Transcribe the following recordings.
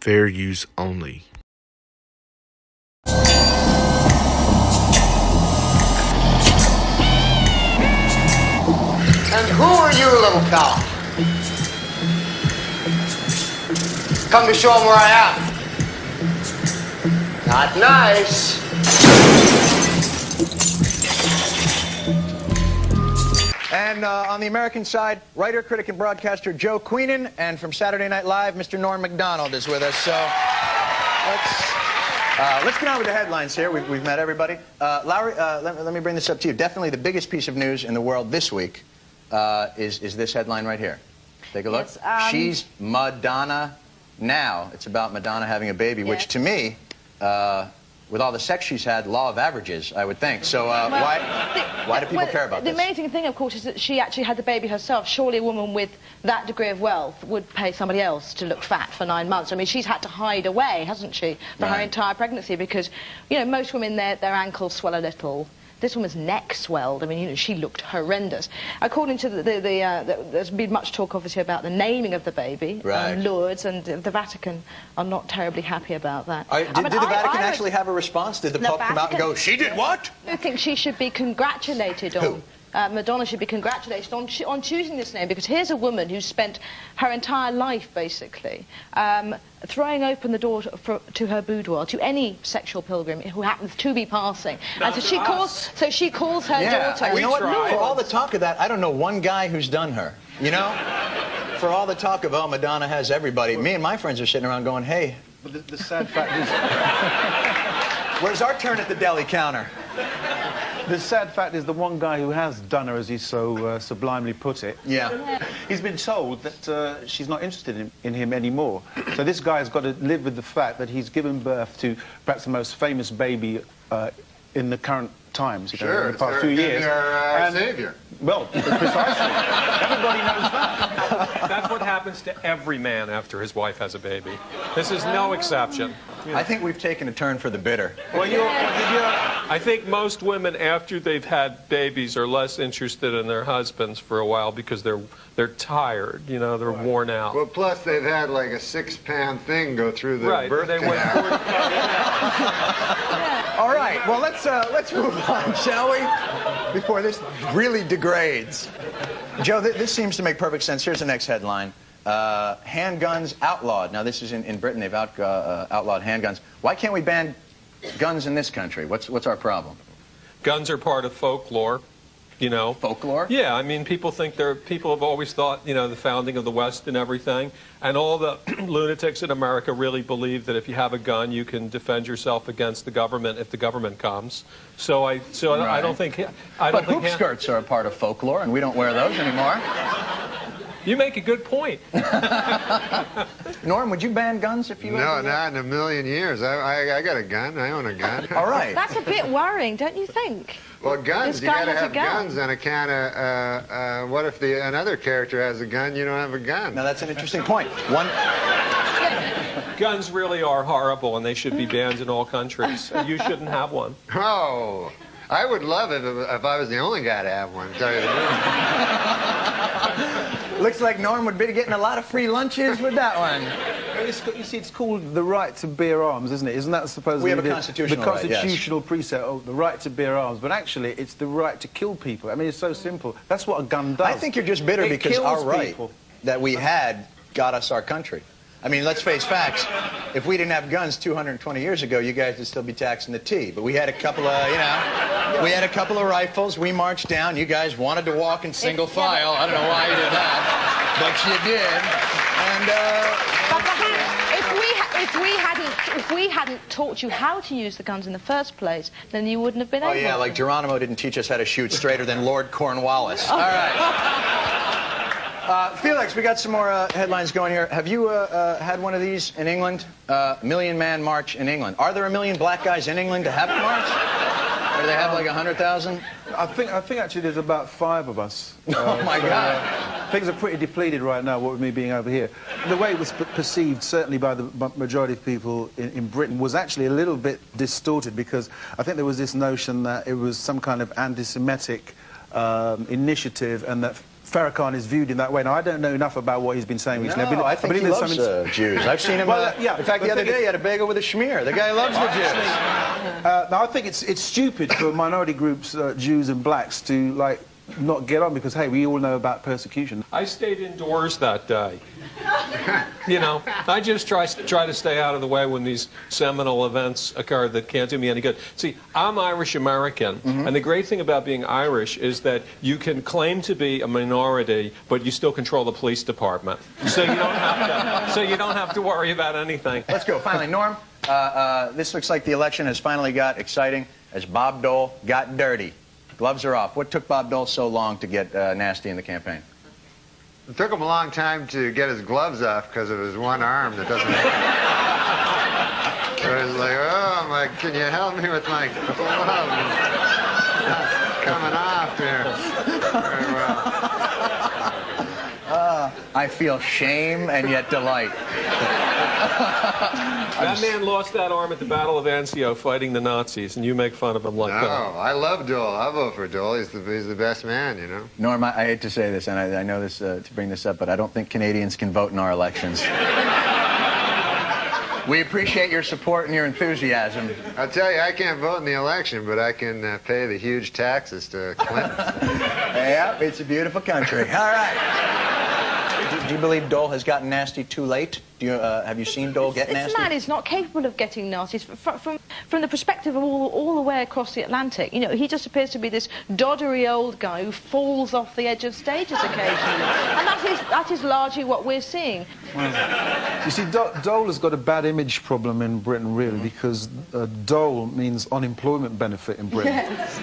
Fair use only. And who are you, little fella? Come to show 'em where I am. Not nice. And on the American side, writer, critic, and broadcaster Joe Queenan, and from Saturday Night Live, Mr. Norm Macdonald is with us. So let's get on with the headlines here. We've met everybody. Lowry, let me bring this up to you. Definitely the biggest piece of news in the world this week is this headline right here. Take a look. Yes, She's Madonna now. It's about Madonna having a baby, yes. which to me, with all the sex she's had, law of averages, I would think. So why do people care about this? this? The amazing thing, of course, is that she actually had the baby herself. Surely a woman with that degree of wealth would pay somebody else to look fat for 9 months. I mean, she's had to hide away, hasn't she, for her entire pregnancy, because, you know, most women, their ankles swell a little. This woman's neck swelled. I mean, you know, she looked horrendous. According to there's been much talk, obviously, about the naming of the baby, right. Lourdes, and the Vatican are not terribly happy about that. Did the Vatican actually have a response? Did the Pope come out and go, she did what? I think she should be congratulated on. Who? Madonna should be congratulated on choosing this name, because here's a woman who's spent her entire life, basically, throwing open the door to her boudoir to any sexual pilgrim who happens to be passing. And so she calls her daughter. You know what? For all the talk of that, I don't know one guy who's done her. You know? For all the talk of, oh, Madonna has everybody, me and my friends are sitting around going, hey. But the sad fact is... Where's our turn at the deli counter? The sad fact is the one guy who has done her, as he so sublimely put it, he's been told that she's not interested in him anymore. So this guy's got to live with the fact that he's given birth to perhaps the most famous baby in the current times, you know, in the past few years. Our savior. Well, precisely. Everybody knows that. That's what happens to every man after his wife has a baby. This is no exception. I think we've taken a turn for the bitter. Well, I think most women, after they've had babies, are less interested in their husbands for a while because they're tired, you know, they're worn out. Well, plus they've had like a 6-pound thing go through the birth canal. All right, well, let's move on, shall we? Before this really degrades. Joe, this seems to make perfect sense. Here's the next headline. Handguns outlawed. Now, this is in Britain. They've outlawed handguns. Why can't we ban guns in this country? What's our problem? Guns are part of folklore, you know. Folklore? Yeah, I mean, people have always thought, you know, the founding of the West and everything, and all the lunatics in America really believe that if you have a gun, you can defend yourself against the government if the government comes. So I don't think... But hoop skirts are a part of folklore, and we don't wear those anymore. You make a good point. Norm, would you ban guns if you... No, not in a million years. I got a gun. I own a gun. All right. That's a bit worrying, don't you think? Well, guns, you got to have gun. guns on account of, what if another character has a gun, you don't have a gun? Now, that's an interesting point. Guns really are horrible, and they should be banned in all countries. You shouldn't have one. Oh, I would love it if I was the only guy to have one, to tell you the truth. Looks like Norm would be getting a lot of free lunches with that one. You see, it's called the right to bear arms, isn't it? Isn't that supposedly we have a constitutional right, yes. constitutional precept of the right to bear arms? But actually, it's the right to kill people. I mean, it's so simple. That's what a gun does. I think you're just bitter because our right that we had got us our country. I mean, let's face facts. If we didn't have guns 220 years ago, you guys would still be taxing the tea. But we had a couple of, you know, we had a couple of rifles. We marched down. You guys wanted to walk in single file. I don't know why you did that, but you did. And if we hadn't taught you how to use the guns in the first place, then you wouldn't have been able to. Oh yeah, like Geronimo didn't teach us how to shoot straighter than Lord Cornwallis. All right. Felix, we got some more headlines going here. Have you had one of these in England? Million Man March in England. Are there a million black guys in England to have a march? Or do they have like 100,000? I think actually there's about 5 of us. Oh my God. Things are pretty depleted right now, what with me being over here. The way it was perceived, certainly by the majority of people in Britain, was actually a little bit distorted, because I think there was this notion that it was some kind of anti-Semitic initiative, and that Farrakhan is viewed in that way. Now, I don't know enough about what he's been saying recently. No, I think he loves Jews. I've seen him. Yeah, in fact, the other day he had a bagel with a schmear. The guy loves the Jews. Now, I think it's stupid for minority groups, Jews and blacks, to, like, not get on because, hey, we all know about persecution. I stayed indoors that day. You know, I just try to stay out of the way when these seminal events occur that can't do me any good. See, I'm Irish-American, and the great thing about being Irish is that you can claim to be a minority, but you still control the police department. So you don't have to worry about anything. Let's go. Finally, Norm, this looks like the election has finally got exciting as Bob Dole got dirty. Gloves are off. What took Bob Dole so long to get nasty in the campaign? It took him a long time to get his gloves off because of his one arm that doesn't work. So he's like, oh, can you help me with my gloves? Coming off here. Very well. I feel shame and yet delight. That man lost that arm at the Battle of Anzio fighting the Nazis, and you make fun of him like that. No, I love Dole. I vote for Dole. He's the best man, you know. Norm, I hate to say this, and I know this to bring this up, but I don't think Canadians can vote in our elections. We appreciate your support and your enthusiasm. I'll tell you, I can't vote in the election, but I can pay the huge taxes to Clinton. Yeah, it's a beautiful country. All right. Do you believe Dole has gotten nasty too late? Have you seen Dole get nasty? This man is not capable of getting nasty. From the perspective of all the way across the Atlantic, you know, he just appears to be this doddery old guy who falls off the edge of stages occasionally. And that is largely what we're seeing. You see, Dole has got a bad image problem in Britain, really, because Dole means unemployment benefit in Britain. Yes.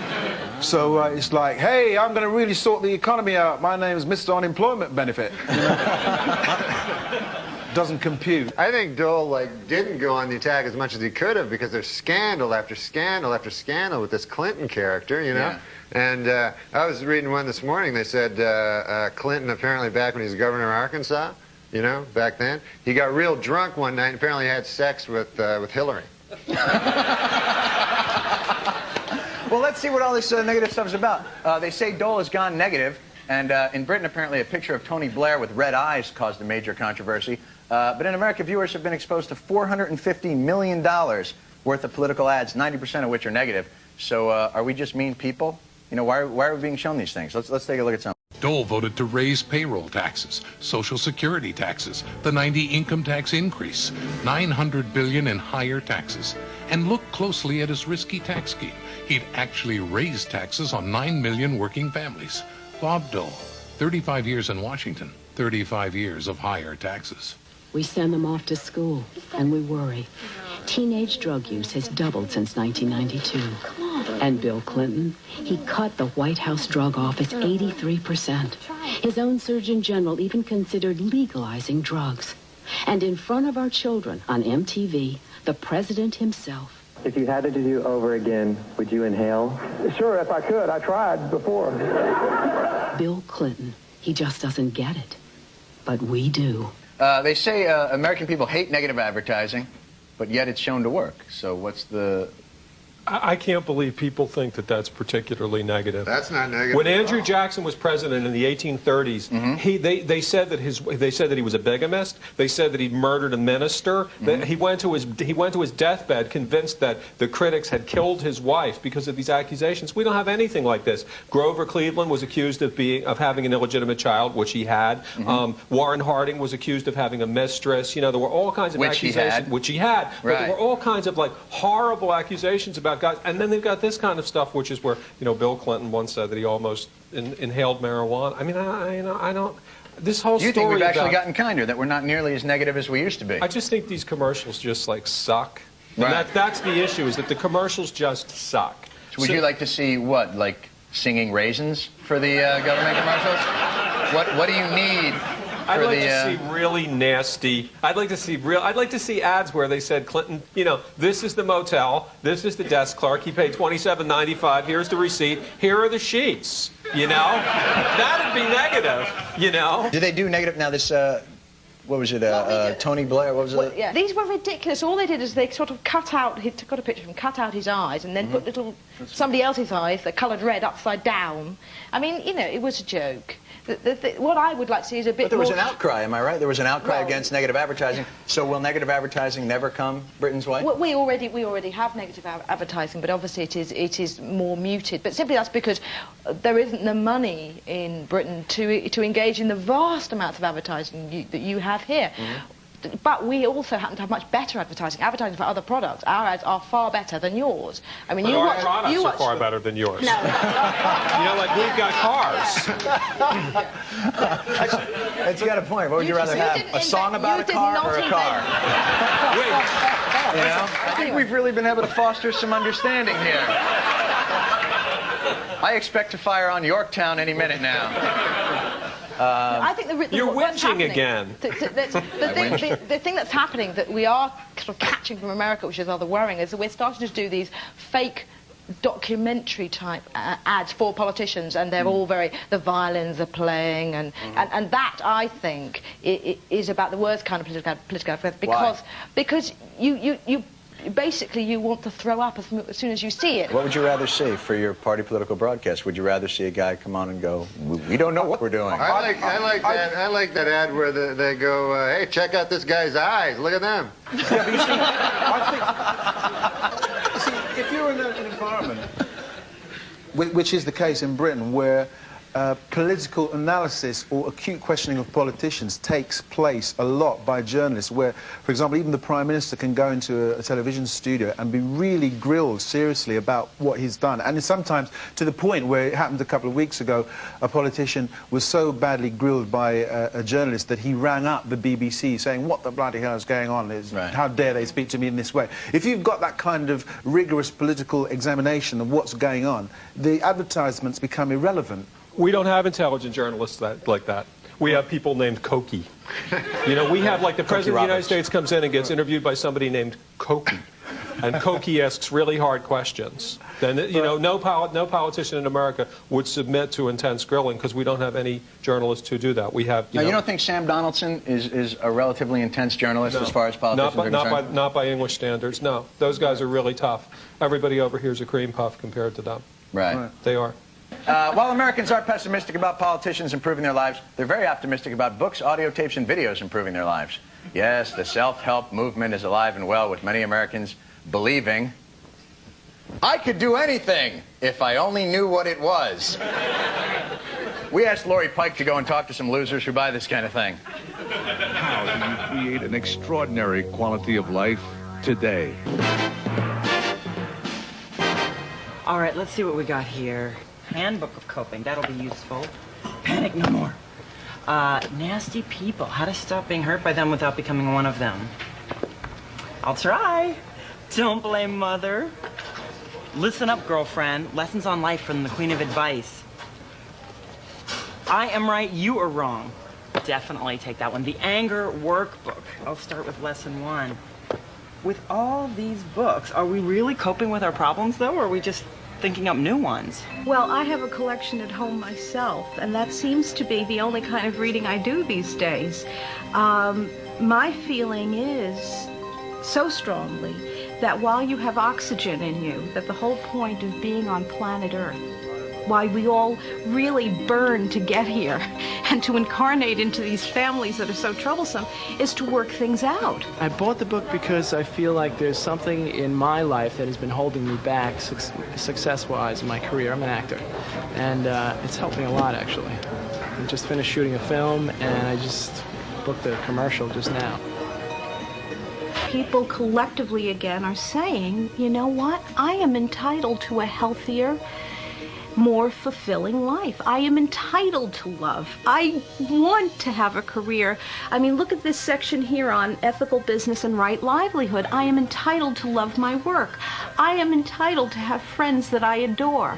So it's like, hey, I'm going to really sort the economy out. My name's Mr. Unemployment Benefit. You know? Doesn't compute. I think Dole didn't go on the attack as much as he could have because there's scandal after scandal after scandal with this Clinton character, you know. Yeah. And I was reading one this morning. They said Clinton, apparently back when he was governor of Arkansas, you know, back then, he got real drunk one night and apparently had sex with Hillary. Well, let's see what all this negative stuff is about. They say Dole has gone negative, and in Britain, apparently, a picture of Tony Blair with red eyes caused a major controversy. But in America, viewers have been exposed to $450 million worth of political ads, 90% of which are negative. So are we just mean people? You know, why are we being shown these things? Let's take a look at some. Dole voted to raise payroll taxes, Social Security taxes, the 90 income tax increase, $900 billion in higher taxes. And look closely at his risky tax scheme. He'd actually raised taxes on 9 million working families. Bob Dole, 35 years in Washington, 35 years of higher taxes. We send them off to school, and we worry. Teenage drug use has doubled since 1992. And Bill Clinton, he cut the White House drug office 83%. His own Surgeon General even considered legalizing drugs. And in front of our children on MTV, the president himself. If you had to do over again, would you inhale? Sure, if I could. I tried before. Bill Clinton, he just doesn't get it. But we do. They say American people hate negative advertising, but yet it's shown to work. So what's the... I can't believe people think that that's particularly negative. That's not negative. When Andrew Jackson was president in the 1830s, they said that he was a bigamist. They said that he murdered a minister. That he went to his deathbed convinced that the critics had killed his wife because of these accusations. We don't have anything like this. Grover Cleveland was accused of having an illegitimate child, which he had. Warren Harding was accused of having a mistress. You know, there were all kinds of accusations, which he had. But there were all kinds of horrible accusations about guys, and then they've got this kind of stuff, which is where, you know, Bill Clinton once said that he almost inhaled marijuana. I mean, I don't. This whole story. You think we've actually gotten kinder, that we're not nearly as negative as we used to be? I just think these commercials just suck. And that's the issue, is that the commercials just suck. So would you like to see what, like singing raisins for the government commercials? What do you need? I'd like to see really nasty. I'd like to see ads where they said, Clinton, you know, this is the motel, this is the desk clerk. He paid $27.95. Here's the receipt. Here are the sheets. You know, that'd be negative. You know. Do they do negative now? This what was it, Tony Blair, what was it? Yeah, these were ridiculous. All they did is they sort of cut out, he got a picture of him, cut out his eyes, and then put little, somebody else's eyes, that coloured red, upside down. I mean, you know, it was a joke. What I would like to see is a bit more... But there was an outcry, am I right? There was an outcry against negative advertising. So will negative advertising never come Britain's way? Well, we already have negative advertising, but obviously it is more muted. But simply that's because there isn't the money in Britain to engage in the vast amounts of advertising that you have here. But we also happen to have much better advertising for other products. Our ads are far better than yours. I mean, but our products are far better than yours. No. You know, like we've got cars. It's got a point. What would you rather have? A song about a car or a car? You know? I think we've really been able to foster some understanding here. I expect to fire on Yorktown any minute now. I think you're witching again. The thing that's happening that we are sort of catching from America, which is rather worrying, is that we're starting to do these fake documentary type ads for politicians, and they're all very, the violins are playing, and that, I think, is about the worst kind of political advertising, because you basically you want to throw up as soon as you see it. What would you rather see for your party political broadcast? Would you rather see a guy come on and go, we don't know what we're doing? I like that ad where they go, hey, check out this guy's eyes. Look at them. Yeah, but you see, if you're in an environment, which is the case in Britain, where political analysis or acute questioning of politicians takes place a lot by journalists, where, for example, even the Prime Minister can go into a television studio and be really grilled seriously about what he's done. And sometimes to the point where it happened a couple of weeks ago, a politician was so badly grilled by a journalist that he rang up the BBC saying, what the bloody hell is going on? How dare they speak to me in this way? If you've got that kind of rigorous political examination of what's going on, the advertisements become irrelevant. We don't have intelligent journalists like that. We have people named Cokie. You know, we have, like, the President of the United States comes in and gets interviewed by somebody named Cokie. And Cokie asks really hard questions. Then, you know, no politician in America would submit to intense grilling because we don't have any journalists who do that. We have, you don't think Sam Donaldson is a relatively intense journalist as far as politicians are concerned? Not by English standards, no. Those guys are really tough. Everybody over here is a cream puff compared to them. Right. They are. While Americans are pessimistic about politicians improving their lives, they're very optimistic about books, audio tapes, and videos improving their lives. Yes, the self-help movement is alive and well, with many Americans believing, I could do anything if I only knew what it was. We asked Lori Pike to go and talk to some losers who buy this kind of thing. How do you create an extraordinary quality of life today? All right, let's see what we got here. Handbook of coping, that'll be useful. Panic no more. Nasty people, how to stop being hurt by them without becoming one of them. I'll try. Don't blame mother. Listen up, girlfriend. Lessons on life from the Queen of Advice. I am right, you are wrong. Definitely take that one. The Anger Workbook. I'll start with lesson 1. With all these books, are we really coping with our problems, though, or are we just thinking up new ones? Well, I have a collection at home myself, and that seems to be the only kind of reading I do these days. My feeling is so strongly that while you have oxygen in you, that the whole point of being on planet Earth, why we all really burn to get here and to incarnate into these families that are so troublesome, is to work things out. I bought the book because I feel like there's something in my life that has been holding me back success-wise in my career. I'm an actor, and it's helping a lot, actually. I just finished shooting a film, and I just booked a commercial just now. People collectively again are saying, you know what, I am entitled to a healthier, more fulfilling life. I am entitled to love. I want to have a career. I mean, look at this section here on ethical business and right livelihood. I am entitled to love my work. I am entitled to have friends that I adore.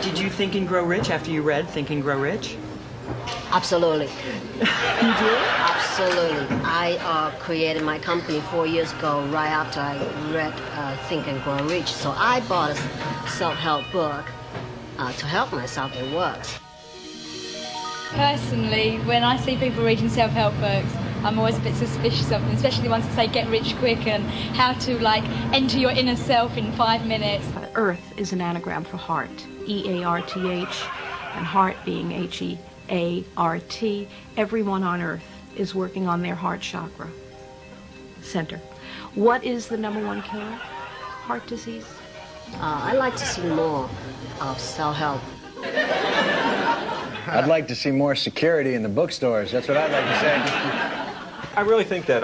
Did you think and grow rich after you read Think and Grow Rich? Absolutely. You did? Absolutely. I created my company 4 years ago, right after I read Think and Grow Rich. So I bought a self-help book to help myself. It works. Personally, when I see people reading self-help books, I'm always a bit suspicious of them, especially the ones that say get rich quick and how to, like, enter your inner self in 5 minutes. Earth is an anagram for heart, E-A-R-T-H, and heart being H-E-A-R-T. Everyone on Earth is working on their heart chakra center. What is the #1 killer? Heart disease? I'd like to see more of self-help. I'd like to see more security in the bookstores. That's what I'd like to say. I really think that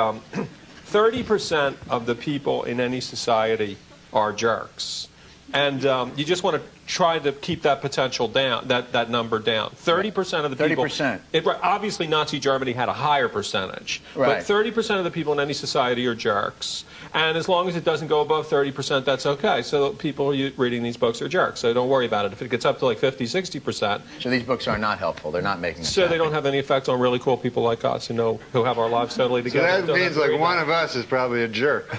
30% of the people in any society are jerks. And you just want to try to keep that potential down, that number down. 30% of the people... 30%. Obviously, Nazi Germany had a higher percentage. Right. But 30% of the people in any society are jerks. And as long as it doesn't go above 30%, that's okay. So people reading these books are jerks. So don't worry about it. If it gets up to like 50, 60%... So these books are not helpful. They're not making us So happy. they don't have any effect on really cool people like us who have our lives totally together. So that means like one of us is probably a jerk.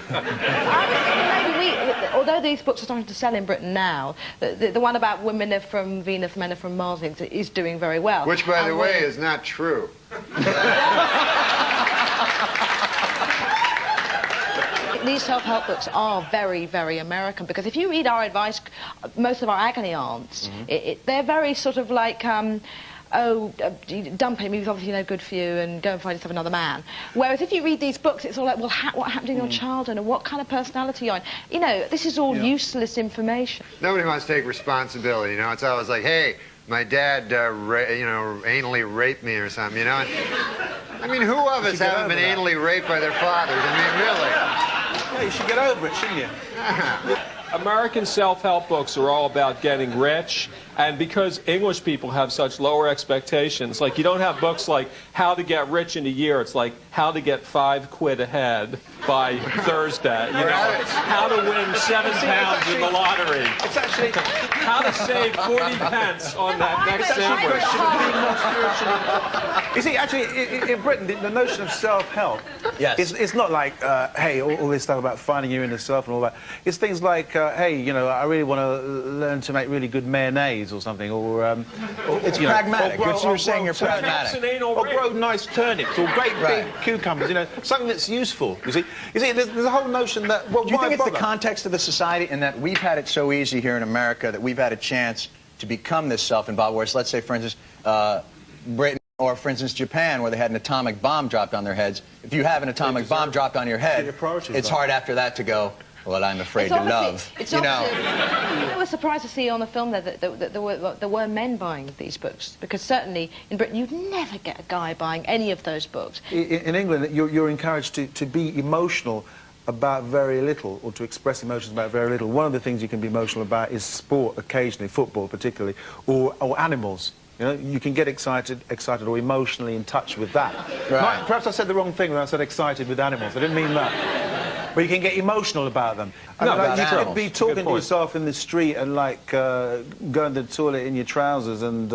Although these books are starting to sell in Britain now, the one about women are from Venus, men are from Mars is doing very well. Which, by the way, is not true. These self-help books are very, very American, because if you read our advice, most of our agony aunts, they're very sort of like... dump him, he was obviously no good for you, and go and find yourself another man. Whereas if you read these books, it's all like, well, what happened in your childhood, and what kind of personality you're in? You know, this is all useless information. Nobody wants to take responsibility, you know? It's always like, hey, my dad, anally raped me or something, you know? And, I mean, who of us haven't been anally raped by their fathers? I mean, really. Yeah, you should get over it, shouldn't you? American self-help books are all about getting rich, and because English people have such lower expectations, like you don't have books like How to Get Rich in a Year, it's like How to Get 5 quid ahead by Thursday, you know, How to Win 7 pounds in the lottery. It's actually... How to save 40 pence on that next sandwich. You see, actually, in Britain, the notion of self-help, it's not like, hey, all this stuff about finding your inner self and all that. It's things like, hey, you know, I really want to learn to make really good mayonnaise or something, or it's pragmatic. You're saying you're pragmatic. Or grow nice turnips, or great big cucumbers, you know, something that's useful, you see. There's a whole notion that... Well, do you think it's the context of the society, in that we've had it so easy here in America that we've had a chance to become this self-involved, whereas, let's say, for instance, Britain, or, for instance, Japan, where they had an atomic bomb dropped on their heads. If you have an atomic bomb dropped on your head, it's hard after that to go, well, I'm afraid to love. You know. I was surprised to see on the film that there were men buying these books, because certainly in Britain you'd never get a guy buying any of those books. In England, you're encouraged to be emotional about very little, or to express emotions about very little. One of the things you can be emotional about is sport, occasionally, football particularly, or animals. You know, you can get excited or emotionally in touch with that. Right. Perhaps I said the wrong thing when I said excited with animals. I didn't mean that. But you can get emotional about them. You could be talking to yourself in the street and, like, going to the toilet in your trousers and,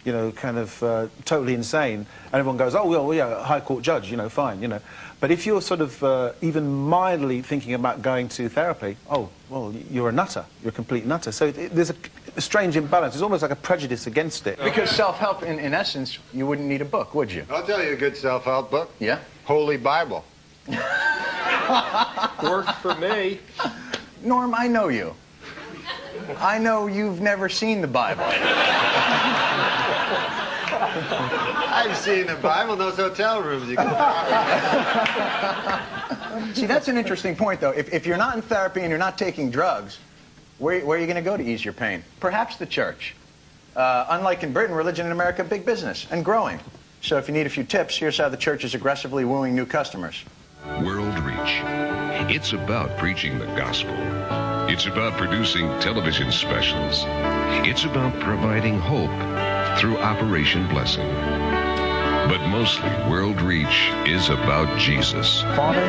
you know, kind of totally insane. And everyone goes, oh, well, yeah, High Court judge, you know, fine, you know. But if you're sort of even mildly thinking about going to therapy, oh, well, you're a nutter. You're a complete nutter. So there's a strange imbalance. There's almost like a prejudice against it. Because self-help, in essence, you wouldn't need a book, would you? I'll tell you a good self-help book. Yeah? Holy Bible. Worked for me. Norm, I know you. I know you've never seen the Bible. I've seen the Bible, those hotel rooms you can See, that's an interesting point, though. If you're not in therapy and you're not taking drugs, where are you going to go to ease your pain? Perhaps the church. Unlike in Britain, religion in America, big business and growing. So if you need a few tips, here's how the church is aggressively wooing new customers. World Reach. It's about preaching the gospel. It's about producing television specials. It's about providing hope through Operation Blessing. But mostly, World Reach is about Jesus. Father,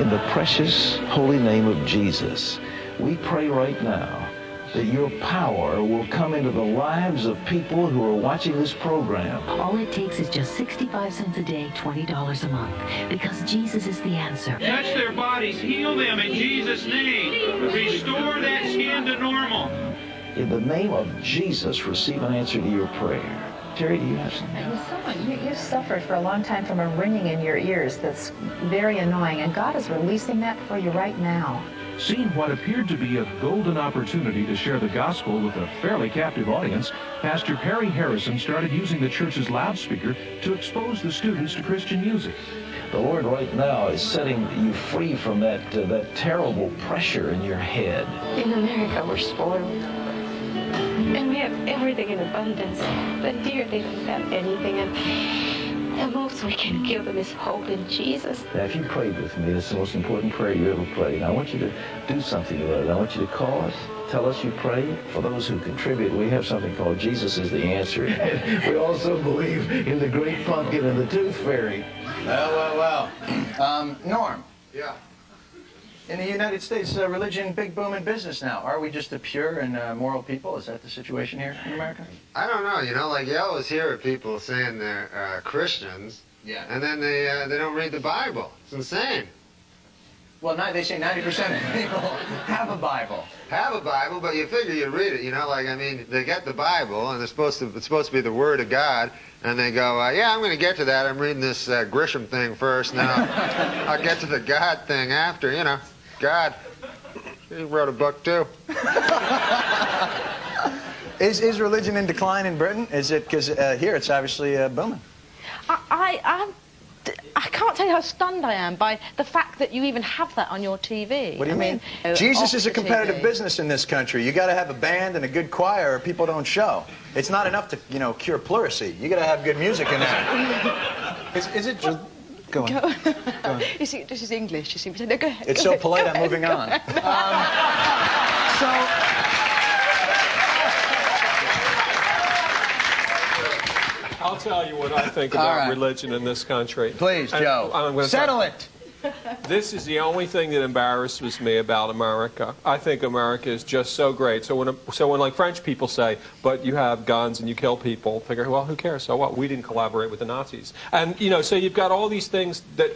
in the precious holy name of Jesus, we pray right now that your power will come into the lives of people who are watching this program. All it takes is just 65 cents a day, $20 a month, because Jesus is the answer. Touch their bodies, heal them in Jesus' name. Restore that skin to normal. In the name of Jesus, receive an answer to your prayer. Terry, do you have something? You suffered for a long time from a ringing in your ears that's very annoying, and God is releasing that for you right now. Seeing what appeared to be a golden opportunity to share the gospel with a fairly captive audience, Pastor Perry Harrison started using the church's loudspeaker to expose the students to Christian music. The Lord right now is setting you free from that terrible pressure in your head. In America, we're spoiled. And we have everything in abundance. But here, they don't have anything. And the most we can give them is hope in Jesus. Now, if you prayed with me, it's the most important prayer you ever prayed. I want you to do something about it. I want you to call us. Tell us you prayed. For those who contribute, we have something called Jesus is the Answer. We also believe in the Great Pumpkin and the Tooth Fairy. Well. Norm. Yeah. In the United States, religion, big boom in business now. Are we just a pure and moral people? Is that the situation here in America? I don't know. You know, like you always hear people saying they're Christians, and then they don't read the Bible. It's insane. Well, they say 90% of people have a Bible. Have a Bible, but you figure you read it. You know, like, I mean, they get the Bible, and it's supposed to be the Word of God, and they go, yeah, I'm going to get to that. I'm reading this Grisham thing first, and then I'll get to the God thing after, you know. God, he wrote a book, too. Is religion in decline in Britain? Is it, because here it's obviously booming. I can't tell you how stunned I am by the fact that you even have that on your TV. What do you mean? Jesus is a competitive business in this country. You got to have a band and a good choir or people don't show. It's not enough to, you know, cure pleurisy. You got to have good music in there. Is it just... Go on. Go on. You see, this is English. You see, no, go ahead. It's so polite, I'm moving on. I'll tell you what I think about religion in this country. Please, Joe. Settle it. This is the only thing that embarrasses me about America. I think America is just so great. So when like French people say, but you have guns and you kill people, figure, well, who cares? So what? We didn't collaborate with the Nazis. And, you know, so you've got all these things that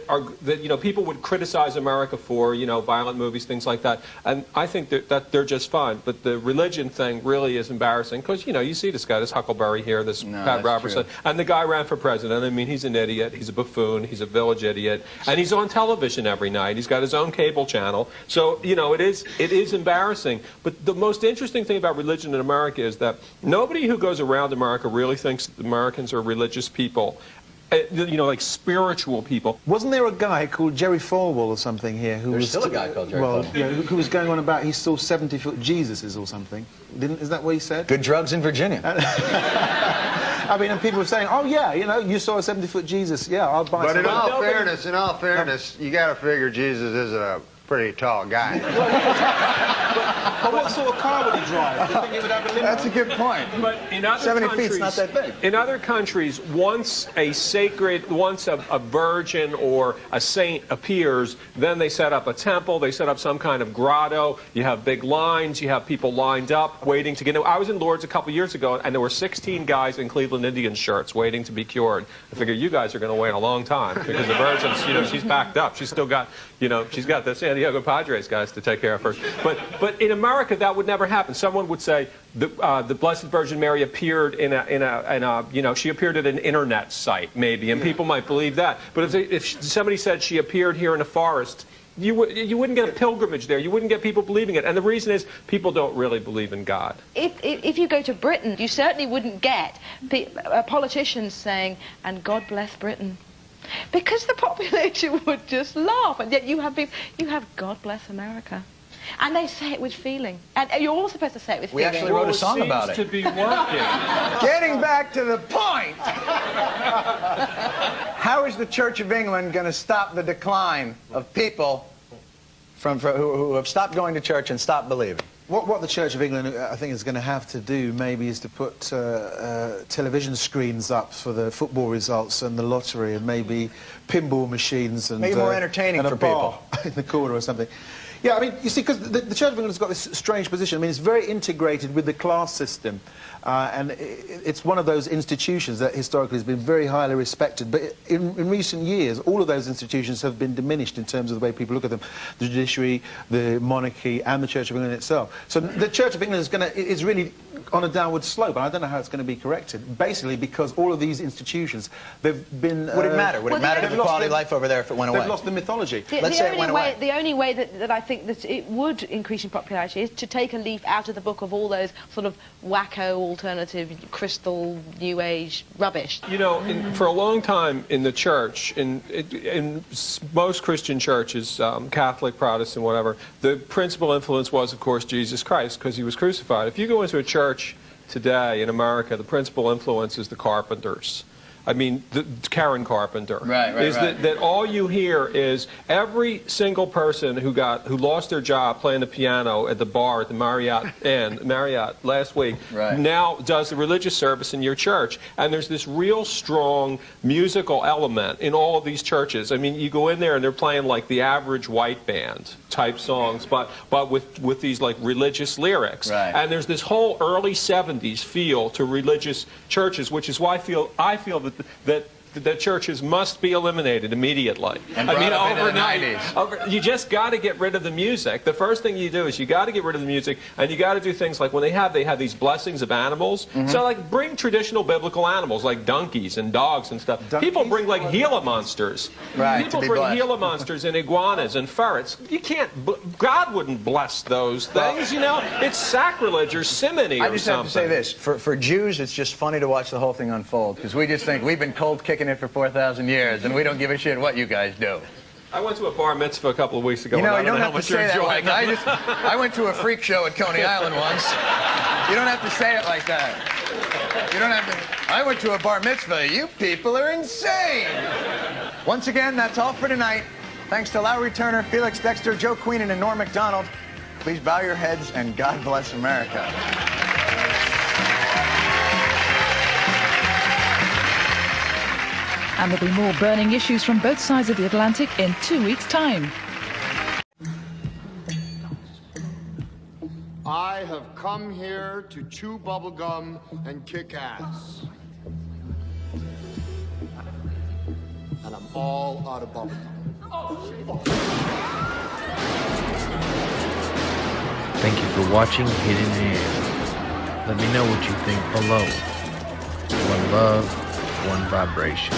you know, people would criticize America for, you know, violent movies, things like that. And I think that they're just fine. But the religion thing really is embarrassing because, you know, you see this guy, this Huckleberry here, this Pat Robertson, and the guy ran for president. I mean, he's an idiot. He's a buffoon. He's a village idiot. And he's on television every night. He's got his own cable channel. So, you know, it is embarrassing. But the most interesting thing about religion in America is that nobody who goes around America really thinks Americans are religious people. You know, like spiritual people. Wasn't there a guy called Jerry Falwell or something here who There's still a guy called Jerry Falwell. Yeah, who was going on about he saw 70-foot Jesuses or something? Is that what he said? Good drugs in Virginia. I mean, and people were saying, oh, yeah, you know, you saw a 70-foot Jesus. Yeah, I'll buy some. But in all fairness, you got to figure Jesus is a pretty tall guy. But what sort of car would he drive? Do you think he would have a limo? That's a good point. But in other 70 countries, feet's not that big. In other countries, once a virgin or a saint appears, then they set up a temple, they set up some kind of grotto, you have big lines, you have people lined up waiting to get in. I was in Lourdes a couple years ago, and there were 16 guys in Cleveland Indians shirts waiting to be cured. I figured you guys are going to wait a long time because the virgin's, you know, she's packed up. She's still got, you know, she's got the San Diego Padres guys to take care of her. But in America, that would never happen. Someone would say the Blessed Virgin Mary appeared in a you know, she appeared at an internet site maybe, and people might believe that. But if somebody said she appeared here in a forest, you wouldn't get a pilgrimage there. You wouldn't get people believing it. And the reason is people don't really believe in God. If you go to Britain, you certainly wouldn't get politicians saying, and God bless Britain. Because the population would just laugh, and yet you have God bless America. And they say it with feeling. And you're all supposed to say it with feeling. We actually wrote a song about it. Seems to be working. Getting back to the point. How is the Church of England going to stop the decline of people who have stopped going to church and stopped believing? What the Church of England, I think, is going to have to do, maybe, is to put television screens up for the football results and the lottery, and maybe pinball machines and make it more entertaining and for a bar people in the corner or something. Yeah, I mean, you see, because the Church of England has got this strange position. I mean, it's very integrated with the class system, and it's one of those institutions that historically has been very highly respected. But in recent years, all of those institutions have been diminished in terms of the way people look at them: the judiciary, the monarchy, and the Church of England itself. So the Church of England is really on a downward slope, and I don't know how it's going to be corrected. Basically, because all of these institutions, they've been. Would it matter? Would it matter to the quality of life over there if it went away? They've lost the mythology. Let's say it went away. The only way that I think that it would increase in popularity is to take a leaf out of the book of all those sort of wacko, alternative, crystal, new age rubbish. You know, for a long time in the church, in most Christian churches, Catholic, Protestant, whatever, the principal influence was, of course, Jesus Christ, because he was crucified. If you go into a church today in America, the principal influence is the Carpenters. I mean, Karen Carpenter. Right. That all you hear is every single person who lost their job playing the piano at the bar at the Marriott last week now does the religious service in your church. And there's this real strong musical element in all of these churches. I mean, you go in there and they're playing like the average white band type songs, but with these like religious lyrics. And there's this whole early 70s feel to religious churches, which is why I feel that churches must be eliminated immediately. And I mean, overnight. You just got to get rid of the music. The first thing you do is you got to get rid of the music, and you got to do things like when they have these blessings of animals. So like bring traditional biblical animals like donkeys and dogs and stuff. People bring like Gila monsters. People bring Gila monsters and iguanas and ferrets. You can't. God wouldn't bless those things. You know, it's sacrilege or simony or something. I just have to say this: for Jews, it's just funny to watch the whole thing unfold because we just think we've been cold kicking it for 4,000 years, and we don't give a shit what you guys do. I went to a bar mitzvah a couple of weeks ago. You know, you don't have to say that like I went to a freak show at Coney Island once. You don't have to say it like that. You don't have to. I went to a bar mitzvah. You people are insane. Once again, that's all for tonight. Thanks to Lowry Turner, Felix Dexter, Joe Queenan, and Norm Macdonald. Please bow your heads and God bless America. And there'll be more burning issues from both sides of the Atlantic in 2 weeks' time. I have come here to chew bubblegum and kick ass. And I'm all out of bubblegum. Thank you for watching Hidden Hand. Let me know what you think below. One love, one vibration.